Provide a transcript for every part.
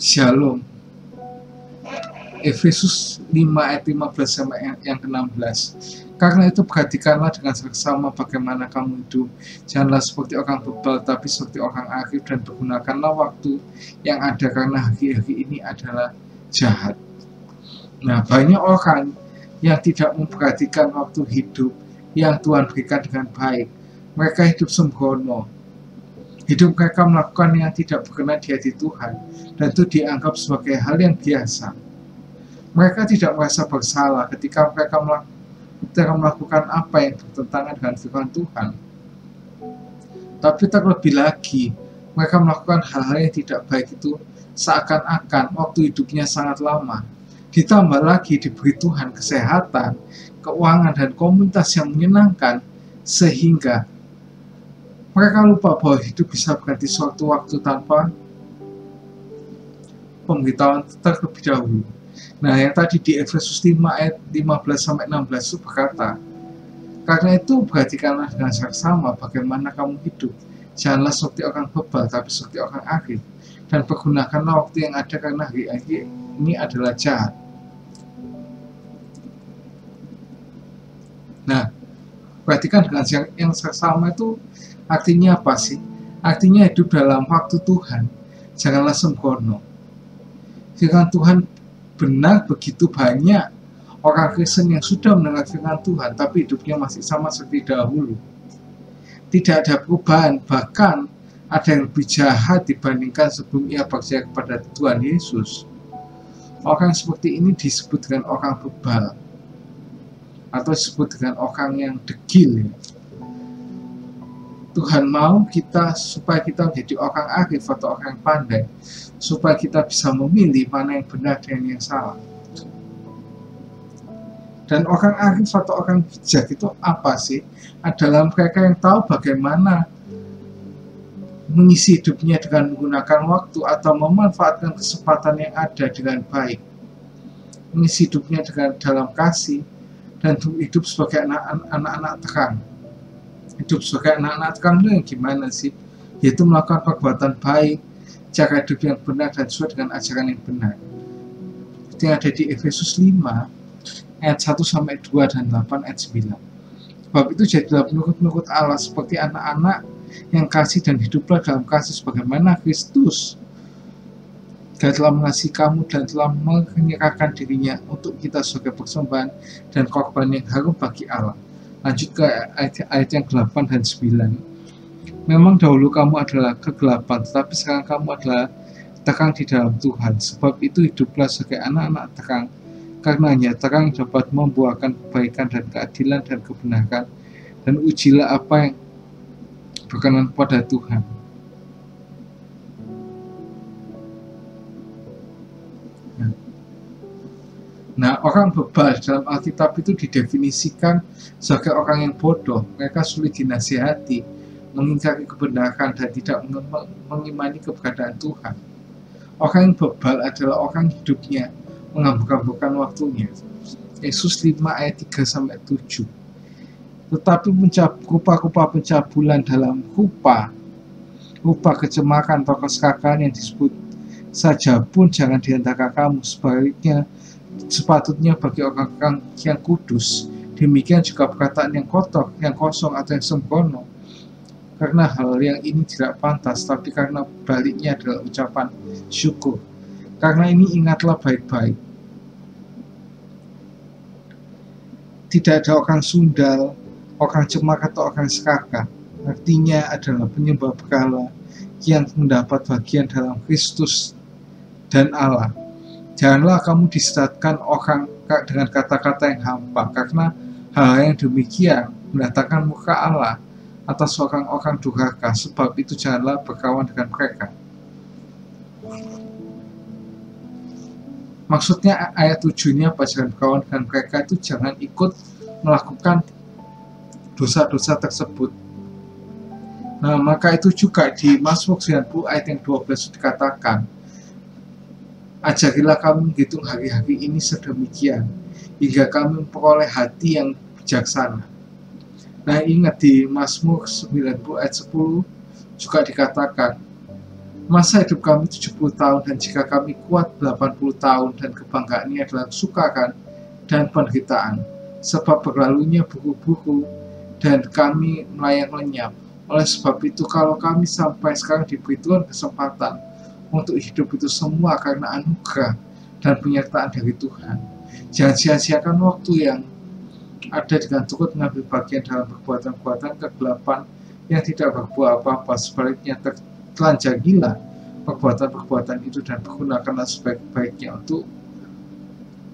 Shalom. Efesus 5 ayat 15 sampai yang ke-16. Karena itu perhatikanlah dengan seksama bagaimana kamu hidup. Janganlah seperti orang bebal, tapi seperti orang arif, dan pergunakanlah waktu yang ada karena hari-hari ini adalah jahat. Nah, banyak orang yang tidak memperhatikan waktu hidup yang Tuhan berikan dengan baik. Mereka hidup sembrono. Hidup mereka melakukan yang tidak berkenan di hati Tuhan, dan itu dianggap sebagai hal yang biasa. Mereka tidak merasa bersalah ketika mereka melakukan apa yang bertentangan dengan firman Tuhan. Tapi terlebih lagi, mereka melakukan hal-hal yang tidak baik itu seakan-akan waktu hidupnya sangat lama. Ditambah lagi diberi Tuhan kesehatan, keuangan, dan komunitas yang menyenangkan, sehingga mereka lupa bahwa hidup bisa berganti suatu waktu tanpa pemberitahuan terlebih dahulu. Nah, yang tadi di Efesus 5 ayat 15-16 itu berkata, karena itu perhatikanlah dengan seksama bagaimana kamu hidup. Janganlah seperti orang bebal, tapi seperti orang arif, dan pergunakanlah waktu yang ada karena hari-hari ini adalah jahat. Nah, perhatikan dengan yang seksama itu artinya apa sih? Artinya hidup dalam waktu Tuhan. Janganlah sembrono. Firman Tuhan benar, begitu banyak orang Kristen yang sudah mendengar firman Tuhan, tapi hidupnya masih sama seperti dahulu. Tidak ada perubahan, bahkan ada yang lebih jahat dibandingkan sebelum ia percaya kepada Tuhan Yesus. Orang seperti ini disebut dengan orang bebal, atau disebut dengan orang yang degil. Tuhan mau kita supaya kita menjadi orang arif atau orang yang pandai, supaya kita bisa memilih mana yang benar dan yang salah. Dan orang arif atau orang bijak itu apa sih? Adalah mereka yang tahu bagaimana mengisi hidupnya dengan menggunakan waktu atau memanfaatkan kesempatan yang ada dengan baik. Mengisi hidupnya dengan dalam kasih dan hidup sebagai anak-anak terang. Hidup sebagai anak-anak terang itu yang gimana sih? Yaitu melakukan perbuatan baik, cara hidup yang benar dan sesuai dengan ajaran yang benar. Itu yang ada di Efesus 5 ayat 1-2 dan 8 ayat 9. Sebab itu jadilah penurut-penurut Allah seperti anak-anak yang kasih, dan hiduplah dalam kasih sebagaimana Kristus telah mengasihi kamu dan telah menyerahkan dirinya untuk kita sebagai persembahan dan korban yang harum bagi Allah. Lanjut ke ayat yang ke-8 dan 9. Memang dahulu kamu adalah kegelapan, tetapi sekarang kamu adalah terang di dalam Tuhan. Sebab itu hiduplah sebagai anak-anak terang, karena hanya terang dapat membuahkan kebaikan dan keadilan dan kebenaran, dan ujilah apa yang berkenan kepada Tuhan. Nah, orang bebal dalam Alkitab itu didefinisikan sebagai orang yang bodoh. Mereka sulit dinasihati, mengingkari kebenaran, dan tidak mengimani keberadaan Tuhan. Orang yang bebal adalah orang hidupnya menghambur-hamburkan waktunya. Yesus 5 ayat 3-7. Tetapi rupa-rupa pencabulan dalam rupa kecemaran atau keserakahan yang disebut saja pun jangan diantara kamu. Sebaliknya sepatutnya bagi orang-orang yang kudus. Demikian juga perkataan yang kotor, yang kosong, atau yang sembrono. Karena hal yang ini tidak pantas, tapi karena baliknya adalah ucapan syukur. Karena ini ingatlah baik-baik. Tidak ada orang sundal, orang cemar, atau orang serakah. Artinya adalah penyembah berhala yang mendapat bagian dalam Kristus dan Allah. Janganlah kamu disesatkan orang dengan kata-kata yang hampa, karena hal yang demikian mendatangkan murka Allah atas orang-orang durhaka. Sebab itu janganlah berkawan dengan mereka. Maksudnya ayat 7-nya apa? Jangan berkawan dengan mereka itu jangan ikut melakukan dosa-dosa tersebut. Nah, maka itu juga di Mazmur 90 ayat yang 12 dikatakan, ajarilah kami menghitung hari-hari ini sedemikian, hingga kami memperoleh hati yang bijaksana. Nah, ingat di Mazmur 90 ayat 10 juga dikatakan, Masa hidup kami 70 tahun, dan jika kami kuat 80 tahun, dan kebanggaannya adalah kesukaan dan penderitaan, sebab berlalunya buku-buku, dan kami melayang lenyap. Oleh sebab itu, kalau kami sampai sekarang diberi Tuhan kesempatan untuk hidup itu semua karena anugerah dan penyertaan dari Tuhan, jangan sia-siakan waktu yang ada dengan turut mengambil bagian dalam perbuatan-perbuatan kegelapan yang tidak berbuah apa-apa. Sebaliknya, telanjangilah perbuatan-perbuatan itu dan pergunakanlah sebaik-baiknya untuk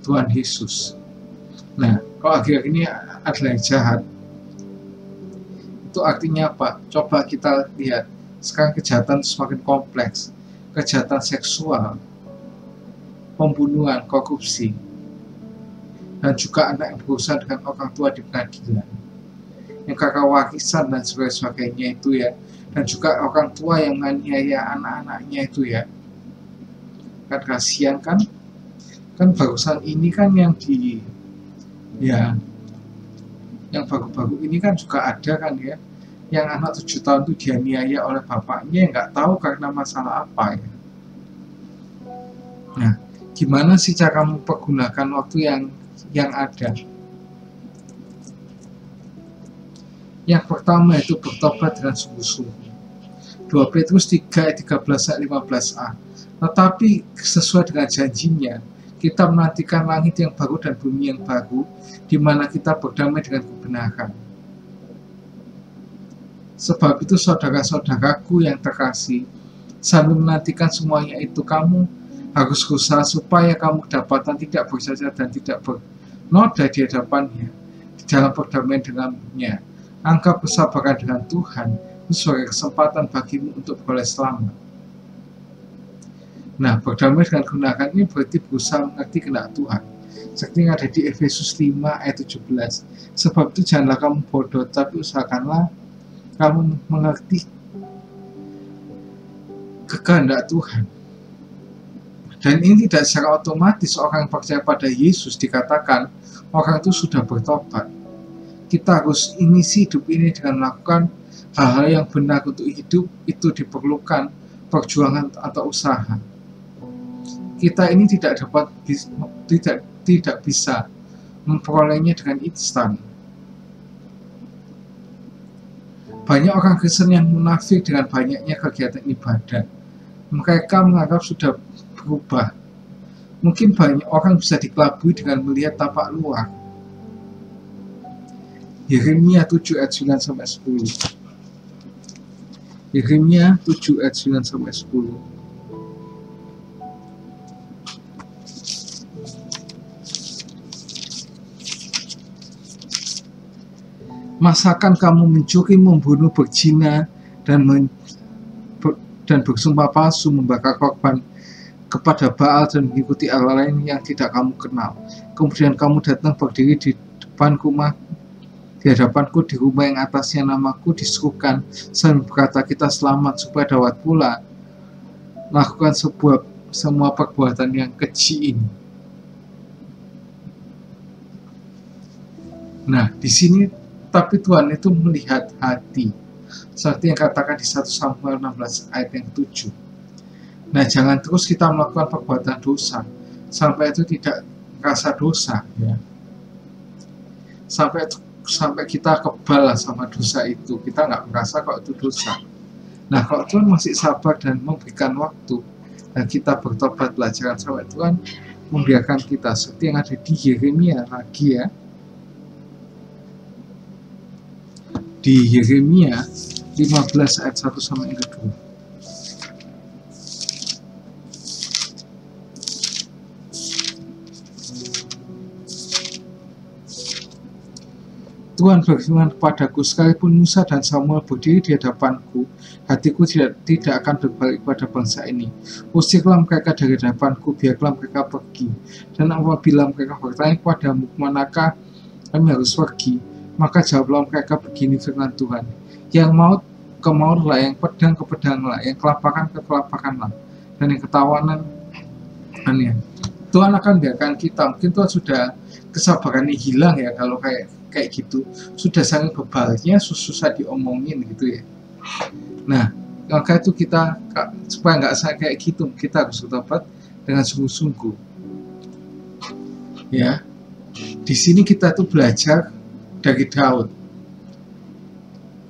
Tuhan Yesus. Nah, kalau akhir ini adalah yang jahat, itu artinya apa? Coba kita lihat. Sekarang kejahatan semakin kompleks. Kejahatan seksual, pembunuhan, korupsi, dan juga anak yang berurusan dengan orang tua di pengadilan, yang kakak warisan dan sebagainya itu ya, dan juga orang tua yang menganiaya anak-anaknya itu ya. Kan kasihan kan barusan ini kan yang baru-baru ini kan juga ada kan ya, yang anak 7 tahun itu dianiaya oleh bapaknya yang nggak tahu karena masalah apa ya. Nah, gimana sih cara mempergunakan waktu yang ada? Yang pertama itu bertobat dengan sungguh-sungguh. 2 Petrus 3 ayat 13-15a. Tetapi sesuai dengan janjinya, kita menantikan langit yang baru dan bumi yang baru, di mana kita berdamai dengan kebenaran. Sebab itu, saudara-saudaraku yang terkasih, sambil menantikan semuanya itu, kamu harus berusaha supaya kamu kedapatan tidak bercacat dan tidak bernoda di hadapannya, di dalam perdamaian dengannya. Anggap kesabaran dengan Tuhan itu sebagai kesempatan bagimu untuk beroleh selamat. Nah, berdamai dengan kebenaran ini berarti berusaha mengerti kehendak Tuhan. Seperti yang ada di Efesus 5 ayat 17. Sebab itu janganlah kamu bodoh, tapi usahakanlah kamu mengerti kehendak Tuhan. Dan ini tidak secara otomatis orang yang percaya pada Yesus dikatakan orang itu sudah bertobat. Kita harus isi hidup ini dengan melakukan hal-hal yang benar. Untuk hidup itu diperlukan perjuangan atau usaha. Kita ini tidak bisa memperolehnya dengan instan. Banyak orang Kristen yang munafik dengan banyaknya kegiatan ibadah. Mereka menganggap sudah berubah. Mungkin banyak orang bisa dikelabui dengan melihat tampak luar. Yeremia 7 ayat 9-10. Yeremia 7 ayat 9-10. Masakan kamu mencuri, membunuh, berzina, dan bersumpah palsu, membakar korban kepada Baal dan mengikuti Allah lain yang tidak kamu kenal. Kemudian kamu datang berdiri di hadapanku di rumah yang atasnya namaku disuruhkan, sambil berkata, kita selamat, supaya dapat pula melakukan semua perbuatan yang keji ini. Nah, di sini tapi Tuhan itu melihat hati, seperti yang katakan di 1 Samuel 16 ayat yang 7. Nah, jangan terus kita melakukan perbuatan dosa sampai itu tidak merasa dosa ya. Sampai kita kebal sama dosa itu, kita nggak merasa kalau itu dosa. Nah, kalau Tuhan masih sabar dan memberikan waktu dan kita bertobat, belajar sampai Tuhan membiarkan kita, seperti yang ada di Yeremia lagi ya. Di Yeremia 15 ayat 1 sampai 2. Tuhan berfirman kepadaku, sekalipun Musa dan Samuel berdiri di hadapanku, hatiku tidak akan berbalik pada bangsa ini. Usirlah mereka dari hadapanku, biarlah mereka pergi. Dan apabila mereka bertanya kepadamu, manakah kami harus pergi? Maka jawablah mereka begini firman Tuhan, yang maut ke mautlah, yang pedang ke pedanglah, yang kelaparan ke kelaparanlah, dan yang ketawanan aneh. Tuhan akan biarkan kita. Mungkin Tuhan sudah kesabarannya hilang ya kalau kayak gitu, sudah sangat bebalnya, susah diomongin gitu ya. Nah, Maka itu kita, supaya nggak kayak gitu, kita harus bertobat dengan sungguh-sungguh. Ya, di sini kita tuh belajar dari Daud.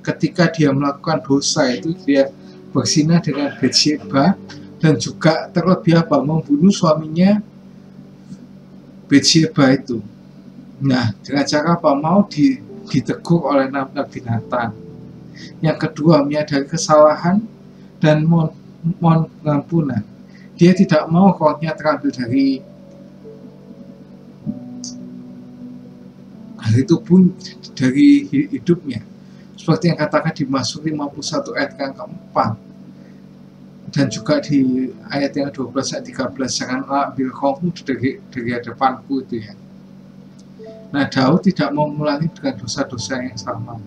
Ketika dia melakukan dosa itu, dia berzinah dengan Batsyeba dan juga terlebih membunuh suaminya Batsyeba itu. Nah, dengan cara mau ditegur oleh Nabi Nathan. Yang kedua, menyadari kesalahan dan mohon pengampunan. Dia tidak mau rohnya terambil dari tubuh, dari hidupnya. Seperti yang katakan di Mazmur 51 ayat yang keempat. Dan juga di ayat yang 12 ayat 13, janganlah ambil rohmu dari hadapanku itu ya. Nah, Daud tidak mau mengulangi dengan dosa-dosa yang sama.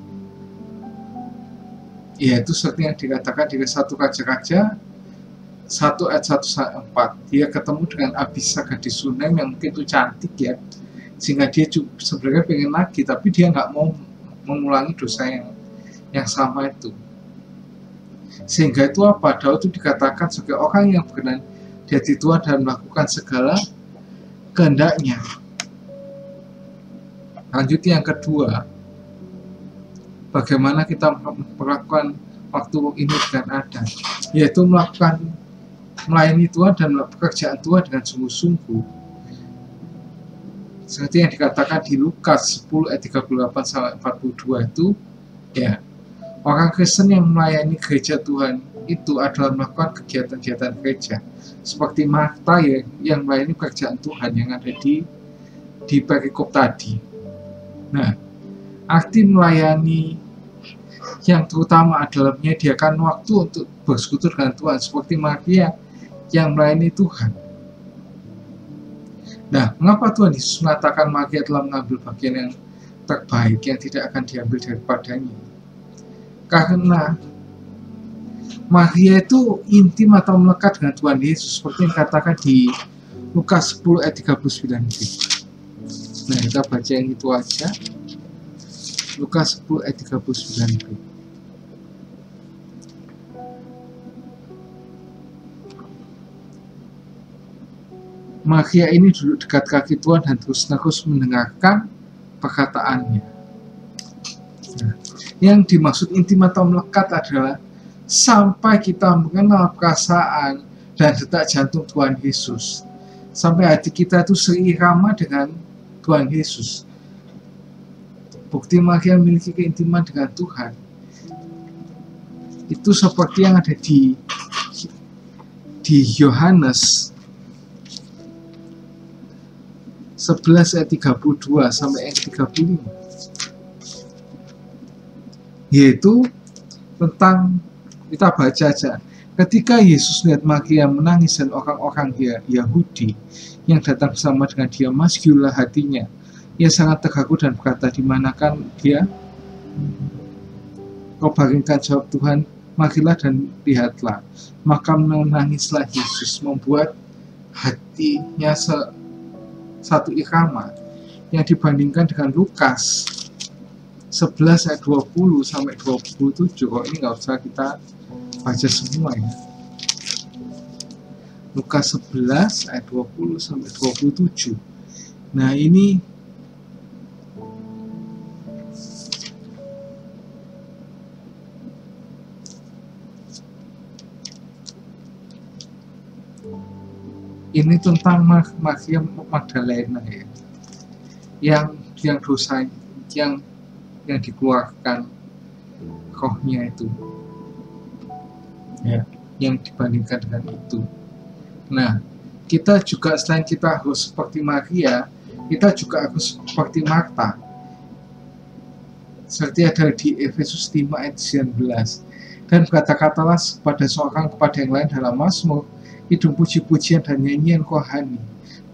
Yaitu seperti yang dikatakan di 1 Raja-Raja 1 ayat 1-4. Dia ketemu dengan Abisa gadis Sunem yang mungkin itu cantik ya, sehingga dia sebenarnya pengen lagi, tapi dia nggak mau mengulangi dosa yang sama itu. Sehingga itu apa? Daud itu dikatakan sebagai orang yang berkenan di hati Tuhan dan melakukan segala kehendaknya. Lanjut yang kedua, bagaimana kita melakukan waktu ini dengan adil, yaitu melayani Tuhan dan pekerjaan Tuhan dengan sungguh-sungguh. Seperti yang dikatakan di Lukas 10 ayat 38-42 itu, ya, orang Kristen yang melayani gereja Tuhan itu adalah melakukan kegiatan-kegiatan gereja. Seperti Marta ya, yang melayani pekerjaan Tuhan yang ada di perikop tadi. Nah, arti melayani yang terutama adalah menyediakan waktu untuk bersekutu dengan Tuhan, seperti Maria yang melayani Tuhan. Nah, mengapa Tuhan Yesus mengatakan Maria telah mengambil bagian yang terbaik yang tidak akan diambil daripadanya? Karena Maria itu intim atau melekat dengan Tuhan Yesus, seperti yang dikatakan di Lukas 10 ayat 39b. Nah, kita baca yang itu aja. Lukas 10 ayat 39b. Maria ini duduk dekat kaki Tuhan dan terus-menerus mendengarkan perkataannya. Nah, yang dimaksud intim atau melekat adalah sampai kita mengenal perasaan dan detak jantung Tuhan Yesus. Sampai hati kita itu seirama dengan Tuhan Yesus. Bukti Maria memiliki keintiman dengan Tuhan itu seperti yang ada di Yohanes 11 ayat 32 sampai ayat 35, yaitu tentang, kita baca aja, ketika Yesus melihat Maria menangis dan orang-orang Yahudi yang datang bersama dengan dia masgiulah hatinya. Ia sangat terharu dan berkata, di manakan dia? Kau baringkan, jawab Tuhan, marilah dan lihatlah. Maka menangislah Yesus, membuat hatinya satu irama, yang dibandingkan dengan Lukas 11 ayat 20 sampai 27. Kok ini nggak usah kita baca semua ya. Lukas 11 ayat 20 sampai 27. Nah, ini tentang Maria Magdalena ya, yang dosa yang dikeluarkan rohnya itu ya, yang dibandingkan dengan itu. Nah, kita juga selain kita harus seperti Maria, kita juga harus seperti Marta, seperti ada di Efesus 5 ayat 19. Dan berkata-katalah kepada seorang kepada yang lain dalam Mazmur, hidup puji-pujian dan nyanyian rohani,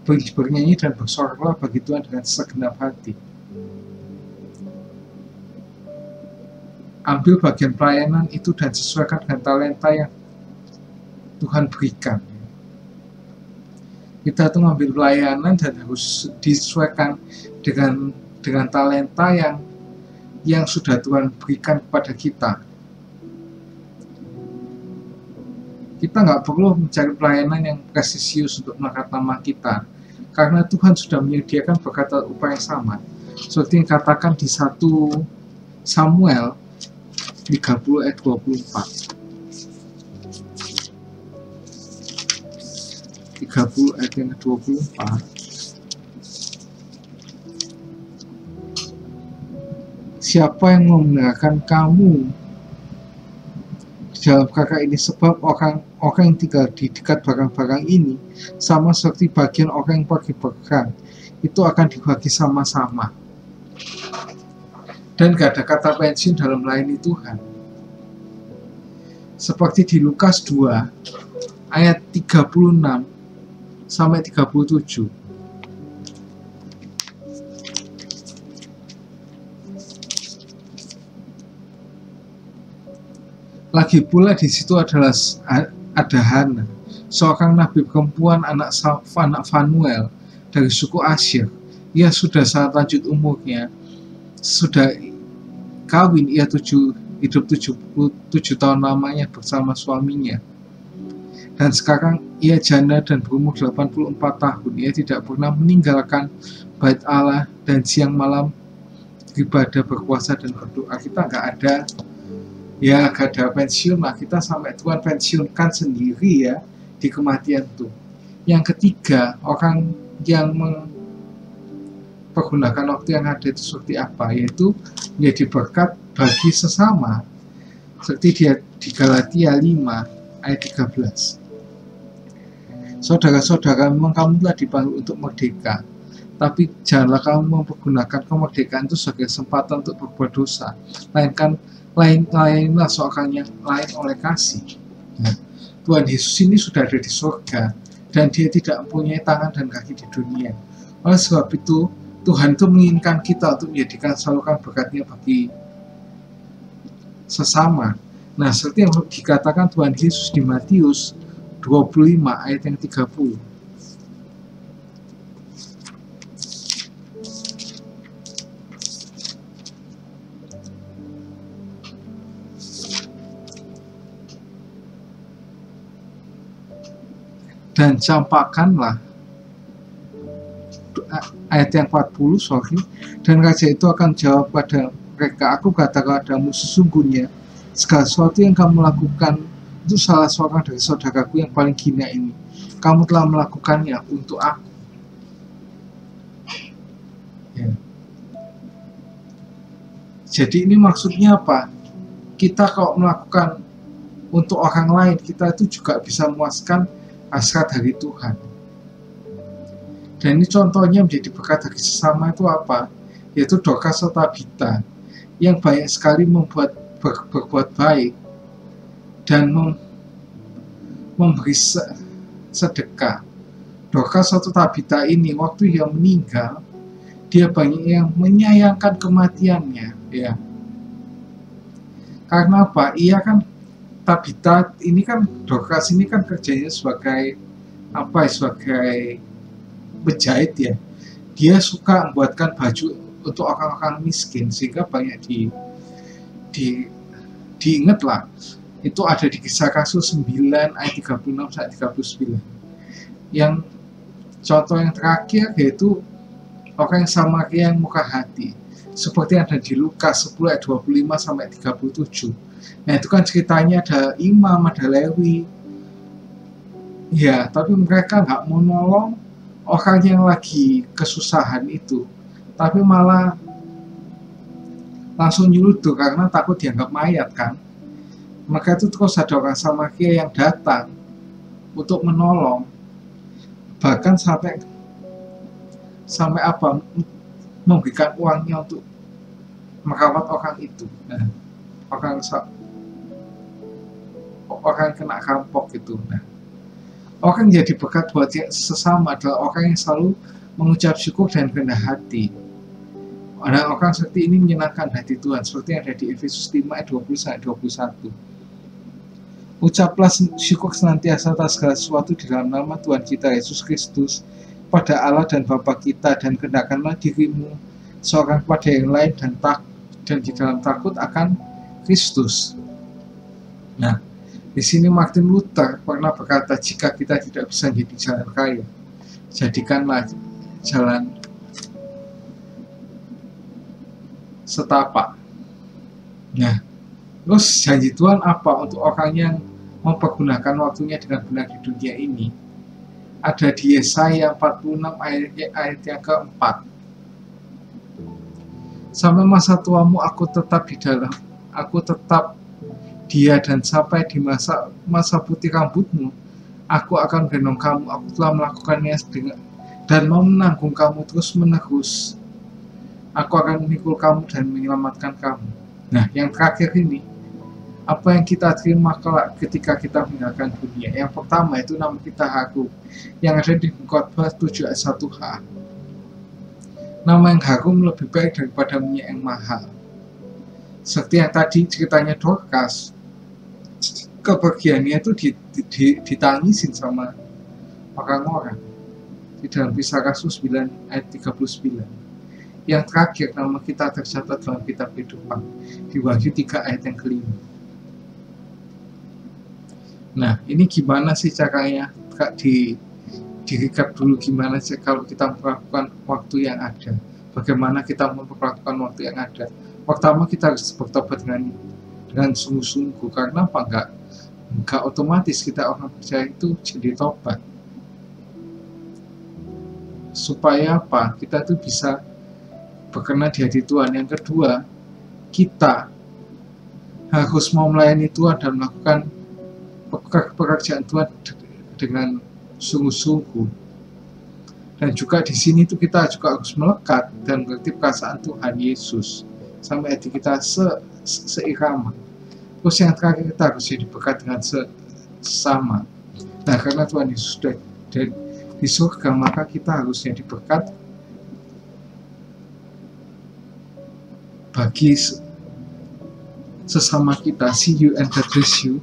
bernyanyi dan bersoraklah bagi Tuhan dengan segenap hati. Ambil bagian pelayanan itu dan sesuaikan dengan talenta yang Tuhan berikan. Kita tuh ngambil pelayanan dan harus disesuaikan dengan talenta yang sudah Tuhan berikan kepada kita. Kita nggak perlu mencari pelayanan yang presisius untuk mengangkat nama kita, karena Tuhan sudah menyediakan berkat upah yang sama. Seperti yang katakan di 1 Samuel 30 ayat 24. 30 ayat yang ke-24. Siapa yang membenarkan kamu di dalam kakak ini, sebab orang yang tinggal di dekat barang-barang ini sama seperti bagian orang yang pergi berperang, itu akan dibagi sama-sama. Dan gak ada kata pensiun dalam melayani Tuhan. Seperti di Lukas 2 ayat 36 sampai 37. Lagi pula di situ ada Hana, seorang nabi perempuan, anak Fanuel dari suku Asyir. Ia sudah sangat lanjut umurnya, sudah kawin, ia hidup 77 tahun lamanya bersama suaminya. Dan sekarang ia janda dan berumur 84 tahun. Ia tidak pernah meninggalkan bait Allah dan siang malam beribadah, berpuasa dan berdoa. Kita nggak ada pensiun lah. Kita sampai Tuhan pensiunkan sendiri ya di kematian tuh. Yang ketiga, orang yang mempergunakan waktu yang ada itu seperti apa? Yaitu menjadi berkat bagi sesama. Seperti dia di Galatia 5 ayat 13. Saudara-saudara, memang kamu telah dipanggil untuk merdeka, tapi janganlah kamu mempergunakan kemerdekaan itu sebagai kesempatan untuk berbuat dosa. Lainlah seorang yang lain oleh kasih. Nah, Tuhan Yesus ini sudah ada di surga, dan dia tidak mempunyai tangan dan kaki di dunia. Oleh sebab itu, Tuhan itu menginginkan kita untuk menjadikan saluran berkatnya bagi sesama. Nah, seperti yang dikatakan Tuhan Yesus di Matius 25 ayat yang 30. Dan campakkanlah, ayat yang 40, dan raja itu akan jawab pada mereka, aku kata kepadamu, sesungguhnya segala sesuatu yang kamu lakukan itu salah seorang dari saudaraku yang paling hina ini, kamu telah melakukannya untuk aku. Ya. Jadi ini maksudnya apa? Kita kalau melakukan untuk orang lain, kita itu juga bisa memuaskan hasrat dari Tuhan. Dan ini contohnya menjadi berkat bagi sesama itu apa? Yaitu Dorcas atau Tabita yang banyak sekali berbuat baik dan memberi sedekah. Dorcas atau Tabita ini waktu dia meninggal, dia banyak yang menyayangkan kematiannya, ya. Karena apa? Ia kan Tabita ini kan, Dorcas ini kan kerjanya sebagai sebagai penjahit ya. Dia suka membuatkan baju untuk orang-orang miskin, sehingga banyak diingat lah. Itu ada di Kisah Rasul 9 ayat 36 sampai 39. Yang contoh yang terakhir yaitu orang yang Samaria yang murah hati, seperti yang ada di Lukas 10 ayat 25 sampai 37. Nah, itu kan ceritanya ada imam, ada Lewi. Ya, tapi mereka nggak mau nolong orang yang lagi kesusahan itu, tapi malah langsung nyeluduk karena takut dianggap mayat kan. Maka itu terus ada orang Samaria yang datang untuk menolong, bahkan sampai memberikan uangnya untuk merawat orang itu. Nah, orang kena rampok itu. Nah, orang yang jadi berkat buat sesama adalah orang yang selalu mengucap syukur dan rendah hati. Ada orang seperti ini menyenangkan hati Tuhan, seperti yang ada di Efesus 5 ayat 20-21. Ucaplah syukur senantiasa atas segala sesuatu di dalam nama Tuhan kita Yesus Kristus pada Allah dan Bapa kita, dan kenakanlah dirimu seorang kepada yang lain dan di dalam takut akan Kristus. Nah, Di sini Martin Luther pernah berkata, jika kita tidak bisa jadi jalan raya, jadikanlah jalan setapak. Nah, terus janji Tuhan apa untuk orang yang mempergunakan waktunya dengan benar di dunia ini? Ada di Yesaya 46 ayat yang keempat. Sampai masa tuamu aku tetap dia, dan sampai di masa putih rambutmu aku akan gendong kamu. Aku telah melakukannya dan mau menanggung kamu terus menerus. Aku akan memikul kamu dan menyelamatkan kamu. Nah, yang terakhir ini, apa yang kita terima ketika kita meninggalkan dunia? Yang pertama itu nama kita harum, yang ada di Khotbah 7 ayat 1h. Nama yang harum lebih baik daripada minyak yang mahal. Seperti yang tadi ceritanya Dorcas, kepergiannya itu ditangisin sama orang-orang di dalam Kisah Rasul 9 ayat 39. Yang terakhir, nama kita tercatat dalam kitab kehidupan di Wahyu 3 ayat yang kelima. Nah, ini gimana sih caranya? Di recap dulu gimana sih kalau kita melakukan waktu yang ada. Bagaimana kita memperlakukan waktu yang ada? Pertama, kita harus bertobat dengan sungguh-sungguh. Karena apa? Enggak otomatis kita orang percaya itu jadi tobat. Supaya apa? Kita tuh bisa berkenan di hati Tuhan. Yang kedua, kita harus mau melayani Tuhan dan melakukan pekerjaan Tuhan dengan sungguh-sungguh. Dan juga di sini tuh kita juga harus melekat dan mengerti perasaan Tuhan Yesus sampai hati kita seirama. Terus yang terakhir, kita harus jadi dekat dengan sesama. Nah, karena Tuhan Yesus sudah di surga, maka kita harusnya diberkat bagi sesama kita. See you and God bless you.